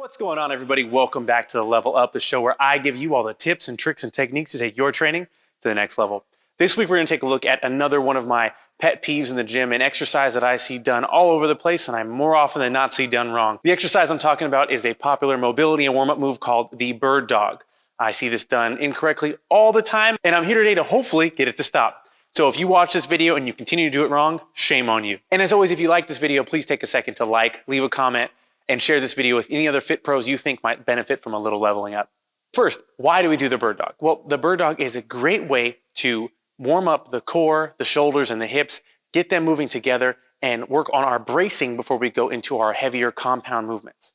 What's going on, everybody? Welcome back to the Level Up, the show where I give you all the tips and tricks and techniques to take your training to the next level. This week, we're going to take a look at another one of my pet peeves in the gym, an exercise that I see done all over the place and I more often than not see done wrong. The exercise I'm talking about is a popular mobility and warm-up move called the bird dog. I see this done incorrectly all the time, and I'm here today to hopefully get it to stop. So if you watch this video and you continue to do it wrong, shame on you. And as always, if you like this video, please take a second to like, leave a comment, and share this video with any other fit pros you think might benefit from a little leveling up. First, why do we do the bird dog? Well, the bird dog is a great way to warm up the core, the shoulders, and the hips, get them moving together, and work on our bracing before we go into our heavier compound movements.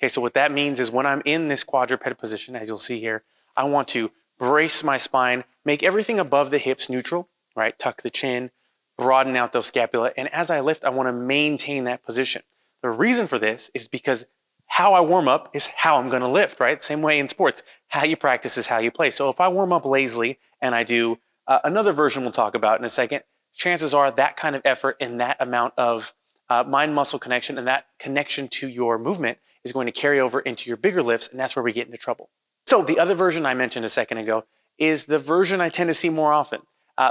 Okay, so what that means is when I'm in this quadruped position, as you'll see here, I want to brace my spine, make everything above the hips neutral, right? Tuck the chin, broaden out those scapula, and as I lift, I want to maintain that position. The reason for this is because how I warm up is how I'm going to lift, right? Same way in sports. How you practice is how you play. So if I warm up lazily and I do another version we'll talk about in a second, chances are that kind of effort and that amount of mind-muscle connection and that connection to your movement is going to carry over into your bigger lifts, and that's where we get into trouble. So the other version I mentioned a second ago is the version I tend to see more often.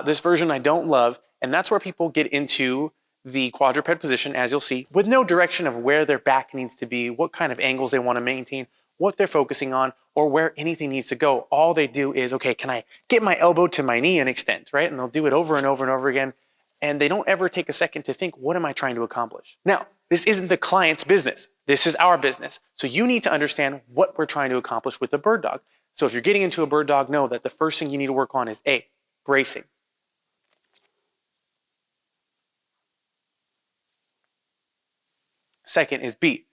This version I don't love, and that's where people get into the quadruped position, as you'll see, with no direction of where their back needs to be, what kind of angles they want to maintain, what they're focusing on, or where anything needs to go. All they do is, okay, can I get my elbow to my knee and extend, right? And they'll do it over and over and over again. And they don't ever take a second to think, what am I trying to accomplish? Now, this isn't the client's business. This is our business. So you need to understand what we're trying to accomplish with the bird dog. So if you're getting into a bird dog, know that the first thing you need to work on is A, bracing. Second is B,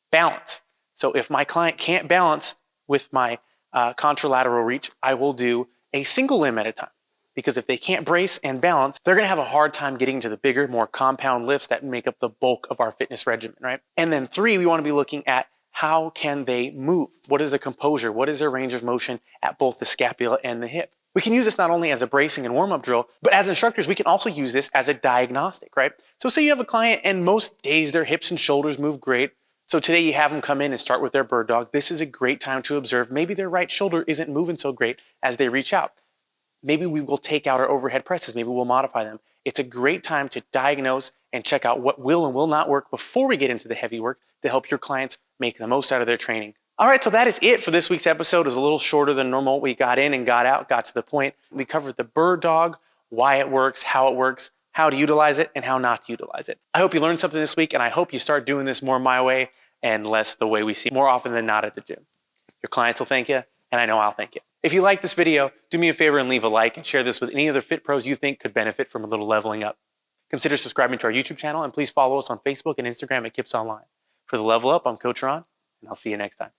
balance. So if my client can't balance with my contralateral reach, I will do a single limb at a time. Because if they can't brace and balance, they're going to have a hard time getting to the bigger, more compound lifts that make up the bulk of our fitness regimen, right? And then 3, we want to be looking at how can they move? What is their composure? What is their range of motion at both the scapula and the hip? We can use this not only as a bracing and warm-up drill, but as instructors, we can also use this as a diagnostic, right? So say you have a client and most days their hips and shoulders move great. So today you have them come in and start with their bird dog. This is a great time to observe maybe their right shoulder isn't moving so great as they reach out. Maybe we will take out our overhead presses. Maybe we'll modify them. It's a great time to diagnose and check out what will and will not work before we get into the heavy work to help your clients make the most out of their training. All right, so that is it for this week's episode. It was a little shorter than normal. We got in and got out, got to the point. We covered the bird dog, why it works, how to utilize it, and how not to utilize it. I hope you learned something this week, and I hope you start doing this more my way and less the way we see more often than not at the gym. Your clients will thank you, and I know I'll thank you. If you like this video, do me a favor and leave a like and share this with any other fit pros you think could benefit from a little leveling up. Consider subscribing to our YouTube channel, and please follow us on Facebook and Instagram at KIPS Online. For the Level Up, I'm Coach Ron, and I'll see you next time.